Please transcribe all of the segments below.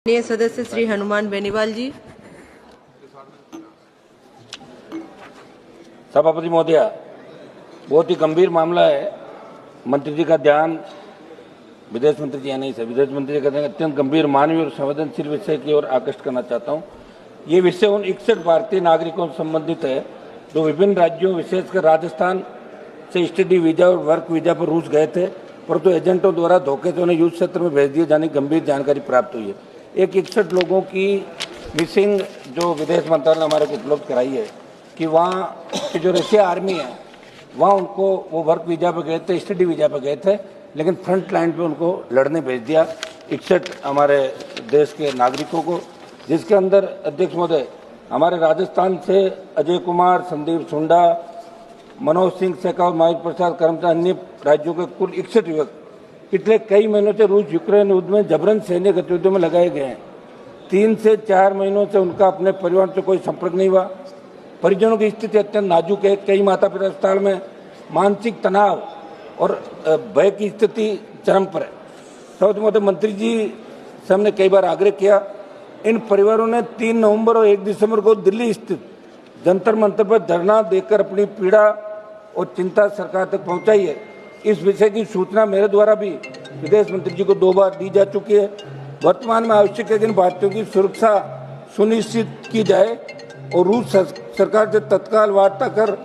माननीय सदस्य श्री हनुमान बेनीवाल जी। सभापति महोदय, बहुत ही गंभीर मामला है। मंत्री जी का ध्यान, विदेश मंत्री जी है नहीं सर, विदेश मंत्री जी का ध्यान अत्यंत गंभीर मानवीय और संवेदनशील विषय की ओर आकृष्ट करना चाहता हूँ। ये विषय उन 61 भारतीय नागरिकों से संबंधित है जो विभिन्न राज्यों, विशेषकर राजस्थान से स्टडी वीजा और वर्क वीजा पर रूस गए थे, परंतु एजेंटों द्वारा धोखे से उन्हें युद्ध क्षेत्र में भेज दिए जाने की गंभीर जानकारी प्राप्त हुई है। एक 61 लोगों की मिसिंग जो विदेश मंत्रालय ने हमारे को उपलब्ध कराई है कि वहाँ की जो रशिया आर्मी है वहाँ उनको वो वर्क वीजा पर गए थे, स्टडी वीजा पर गए थे, लेकिन फ्रंट लाइन पे उनको लड़ने भेज दिया 61 हमारे देश के नागरिकों को, जिसके अंदर अध्यक्ष महोदय हमारे राजस्थान से अजय कुमार, संदीप सुंडा, मनोज सिंह शेखावत, महावीर प्रसाद, कर्मचारी, अन्य राज्यों के कुल 61 युवक पिछले कई महीनों से रूस यूक्रेन युद्ध में जबरन सैन्य गतिविधियों में लगाए गए हैं। 3 से 4 महीनों से उनका अपने परिवार से कोई संपर्क नहीं हुआ। परिजनों की स्थिति अत्यंत नाजुक है। कई माता पिता अस्पताल में, मानसिक तनाव और भय की स्थिति चरम पर है। सभापति महोदय, मंत्री जी से हमने कई बार आग्रह किया। इन परिवारों ने 3 नवंबर और 1 दिसंबर को दिल्ली स्थित जंतर मंतर पर धरना देकर अपनी पीड़ा और चिंता सरकार तक पहुंचाई है। इस विषय की सूचना मेरे द्वारा भी विदेश मंत्री जी को 2 बार दी जा चुकी है। वर्तमान में आवश्यक है कि इन भारतीयों की सुरक्षा सुनिश्चित की जाए और रूस सरकार से तत्काल वार्ता कर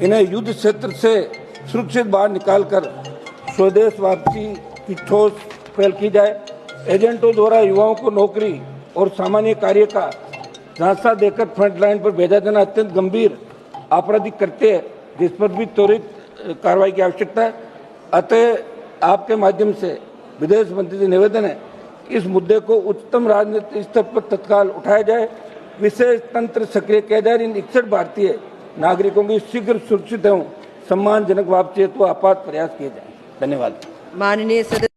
इन्हें युद्ध क्षेत्र से सुरक्षित बाहर निकालकर स्वदेश वापसी की ठोस पहल की जाए। एजेंटों द्वारा युवाओं को नौकरी और सामान्य कार्य का झांसा देकर फ्रंट लाइन पर भेजा जाना अत्यंत गंभीर आपराधिक कृत्य है, जिस पर भी त्वरित कार्रवाई की आवश्यकता है। अतः आपके माध्यम से विदेश मंत्री से निवेदन है, इस मुद्दे को उच्चतम राजनीतिक स्तर पर तत्काल उठाया जाए, विशेष तंत्र सक्रिय किया जाए। इन 61 भारतीय नागरिकों की शीघ्र सुरक्षित एवं सम्मानजनक वापसी हेतु आपात प्रयास किए जाए। धन्यवाद। माननीय सदस्य